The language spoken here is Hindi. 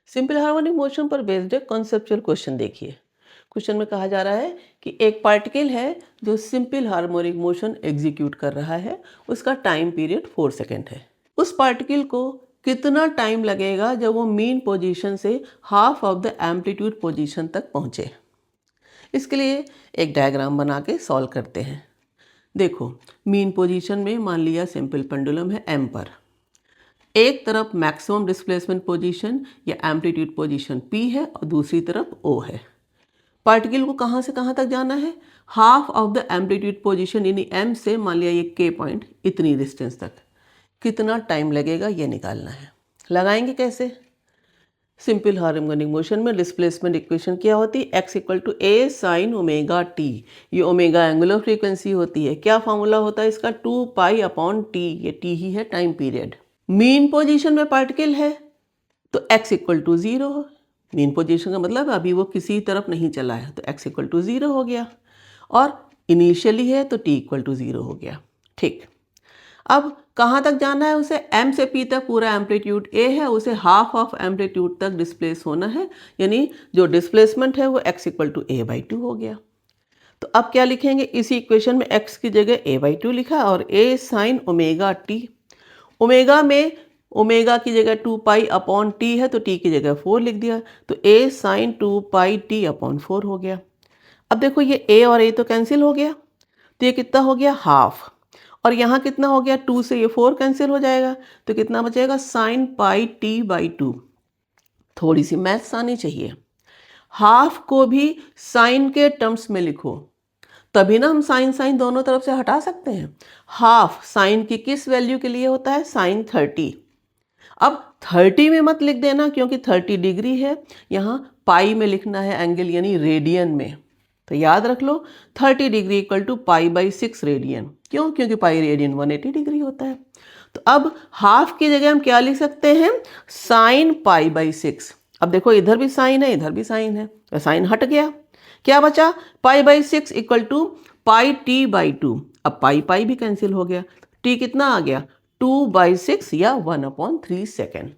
सिंपल हार्मोनिक मोशन पर बेस्ड एक कॉन्सेप्चुअल क्वेश्चन देखिए। क्वेश्चन में कहा जा रहा है कि एक पार्टिकल है जो सिंपल हार्मोनिक मोशन एग्जीक्यूट कर रहा है, उसका टाइम पीरियड 4 सेकेंड है। उस पार्टिकल को कितना टाइम लगेगा जब वो मीन पोजीशन से half of the amplitude position तक पहुंचे। इसके लिए एक डायग्राम बना के सॉल्व करते हैं। देखो, मीन पोजीशन में मान लिया सिंपल पेंडुलम है एम पर। एक तरफ मैक्सिमम डिस्प्लेसमेंट पोजीशन या एम्पलीट्यूड पोजीशन P है और दूसरी तरफ O है। पार्टिकल को कहाँ से कहाँ तक जाना है? Half of the amplitude position यानी M से मान लिया ये K पॉइंट, इतनी डिस्टेंस तक कितना टाइम लगेगा ये निकालना है। लगाएंगे कैसे? सिंपल हार्मोनिक मोशन में डिस्प्लेसमेंट इक्वेशन क्या होती है? x equal to A sine omega T. ये ओमेगा एंगुलर फ्रीक्वेंसी होती है। क्या फॉर्मूला होता है इसका? 2 पाई अपॉन टी। ये t ही है टाइम पीरियड। मीन पोजीशन में पार्टिकल है तो x इक्वल टू 0 हो। मीन पोजीशन का मतलब अभी वो किसी तरफ नहीं चला है तो x इक्वल टू 0 हो गया, और इनिशियली है तो t इक्वल टू 0 हो गया। ठीक, अब कहाँ तक जाना है उसे? m से p तक पूरा एम्पलीट्यूड a है, उसे हाफ ऑफ एम्पलीट्यूड तक डिस्प्लेस होना है, यानी जो डिस्प्लेसमेंट है वो x equal to a by 2 हो गया। तो अब क्या लिखेंगे? इसी इक्वेशन में x की जगह a बाई 2 लिखा और a sine omega t। Omega में ओमेगा की जगह 2 पाई अपॉन टी है तो टी की जगह 4 लिख दिया, तो a sine 2 pi T upon 4 हो गया। अब देखो ये a और a तो कैंसिल हो गया, तो ये कितना हो गया? हाफ। और यहाँ कितना हो गया? 2 से ये 4 कैंसिल हो जाएगा, तो कितना बचेगा? Sine pi T by 2। थोड़ी सी मैथ्स आनी चाहिए। हाफ को भी साइन के टर्म्स में लिखो, तभी ना हम साइन साइन दोनों तरफ से हटा सकते हैं। हाफ साइन की किस वैल्यू के लिए होता है? साइन 30। अब 30 में मत लिख देना क्योंकि 30 डिग्री है, यहाँ पाई में लिखना है एंगल यानी रेडियन में। तो याद रख लो 30 degree equal to pi by 6 radian. क्यों? क्योंकि पाई रेडियन 180 डिग्री होता है। तो अब हाफ की जगह हम क्या लिख सकते हैं? Sine pi by 6। अब देखो इधर भी साइन है इधर भी साइन है, तो साइन हट गया, क्या बचा? Pi by 6 equal to pi T by 2। अब पाई पाई भी कैंसिल हो गया, टी कितना आ गया? 2 बाई 6 या 1/3 सेकेंड।